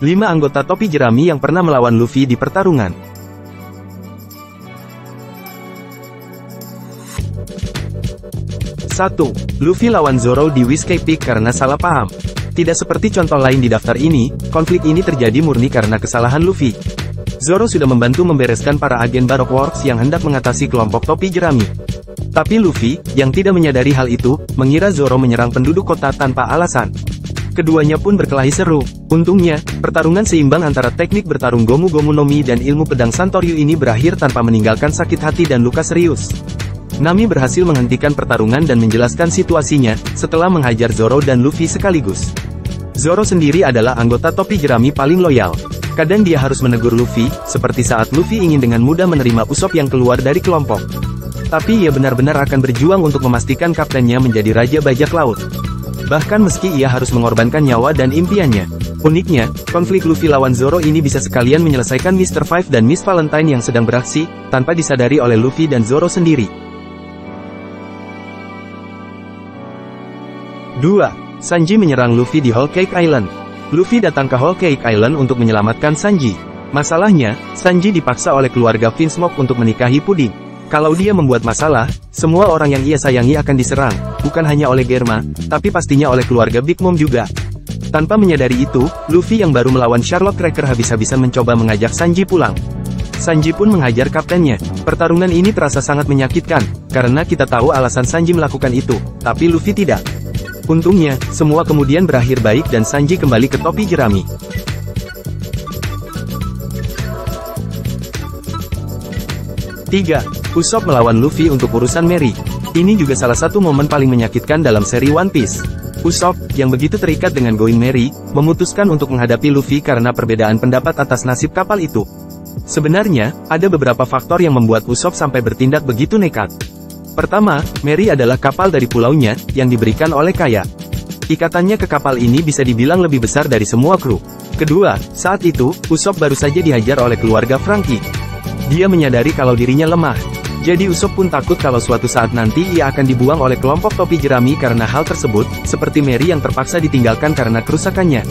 5 anggota topi jerami yang pernah melawan Luffy di pertarungan. 1. Luffy lawan Zoro di Whiskey Peak karena salah paham. Tidak seperti contoh lain di daftar ini, konflik ini terjadi murni karena kesalahan Luffy. Zoro sudah membantu membereskan para agen Baroque Works yang hendak mengatasi kelompok topi jerami. Tapi Luffy, yang tidak menyadari hal itu, mengira Zoro menyerang penduduk kota tanpa alasan. Keduanya pun berkelahi seru. Untungnya, pertarungan seimbang antara teknik bertarung Gomu Gomu no Mi dan ilmu pedang Santoryu ini berakhir tanpa meninggalkan sakit hati dan luka serius. Nami berhasil menghentikan pertarungan dan menjelaskan situasinya, setelah menghajar Zoro dan Luffy sekaligus. Zoro sendiri adalah anggota topi jerami paling loyal. Kadang dia harus menegur Luffy, seperti saat Luffy ingin dengan mudah menerima Usopp yang keluar dari kelompok. Tapi ia benar-benar akan berjuang untuk memastikan kaptennya menjadi Raja Bajak Laut. Bahkan meski ia harus mengorbankan nyawa dan impiannya. Uniknya, konflik Luffy lawan Zoro ini bisa sekalian menyelesaikan Mr. Five dan Miss Valentine yang sedang beraksi, tanpa disadari oleh Luffy dan Zoro sendiri. 2. Sanji menyerang Luffy di Whole Cake Island. Luffy datang ke Whole Cake Island untuk menyelamatkan Sanji. Masalahnya, Sanji dipaksa oleh keluarga Vinsmoke untuk menikahi Puding. Kalau dia membuat masalah, semua orang yang ia sayangi akan diserang, bukan hanya oleh Germa, tapi pastinya oleh keluarga Big Mom juga. Tanpa menyadari itu, Luffy yang baru melawan Charlotte Cracker habis-habisan mencoba mengajak Sanji pulang. Sanji pun menghajar kaptennya. Pertarungan ini terasa sangat menyakitkan, karena kita tahu alasan Sanji melakukan itu, tapi Luffy tidak. Untungnya, semua kemudian berakhir baik dan Sanji kembali ke topi jerami. 3. Usopp melawan Luffy untuk urusan Mary. Ini juga salah satu momen paling menyakitkan dalam seri One Piece. Usopp, yang begitu terikat dengan Going Merry, memutuskan untuk menghadapi Luffy karena perbedaan pendapat atas nasib kapal itu. Sebenarnya, ada beberapa faktor yang membuat Usopp sampai bertindak begitu nekat. Pertama, Mary adalah kapal dari pulaunya, yang diberikan oleh Kaya. Ikatannya ke kapal ini bisa dibilang lebih besar dari semua kru. Kedua, saat itu, Usopp baru saja dihajar oleh keluarga Franky. Dia menyadari kalau dirinya lemah. Jadi Usopp pun takut kalau suatu saat nanti ia akan dibuang oleh kelompok topi jerami karena hal tersebut, seperti Mary yang terpaksa ditinggalkan karena kerusakannya.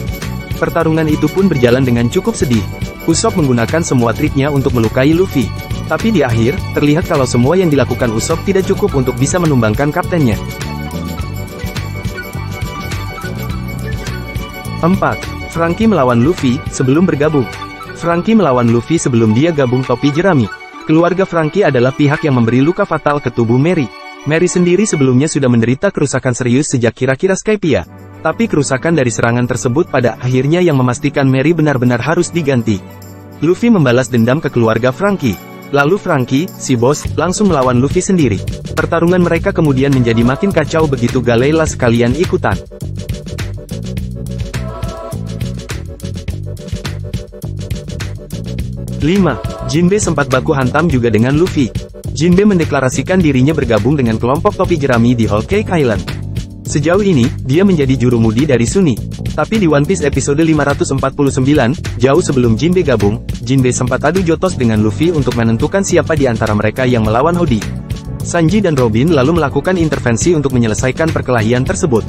Pertarungan itu pun berjalan dengan cukup sedih. Usopp menggunakan semua triknya untuk melukai Luffy. Tapi di akhir, terlihat kalau semua yang dilakukan Usopp tidak cukup untuk bisa menumbangkan kaptennya. 4. Franky melawan Luffy, sebelum bergabung. Franky melawan Luffy sebelum dia gabung topi jerami. Keluarga Franky adalah pihak yang memberi luka fatal ke tubuh Mary. Mary sendiri sebelumnya sudah menderita kerusakan serius sejak kira-kira Skypiea. Tapi kerusakan dari serangan tersebut pada akhirnya yang memastikan Mary benar-benar harus diganti. Luffy membalas dendam ke keluarga Franky. Lalu Franky, si bos, langsung melawan Luffy sendiri. Pertarungan mereka kemudian menjadi makin kacau begitu Galela sekalian ikutan. 5. Jinbe sempat baku hantam juga dengan Luffy. Jinbe mendeklarasikan dirinya bergabung dengan kelompok topi jerami di Whole Cake Island. Sejauh ini, dia menjadi jurumudi dari Sunny. Tapi di One Piece episode 549, jauh sebelum Jinbe gabung, Jinbe sempat adu jotos dengan Luffy untuk menentukan siapa di antara mereka yang melawan Hody. Sanji dan Robin lalu melakukan intervensi untuk menyelesaikan perkelahian tersebut.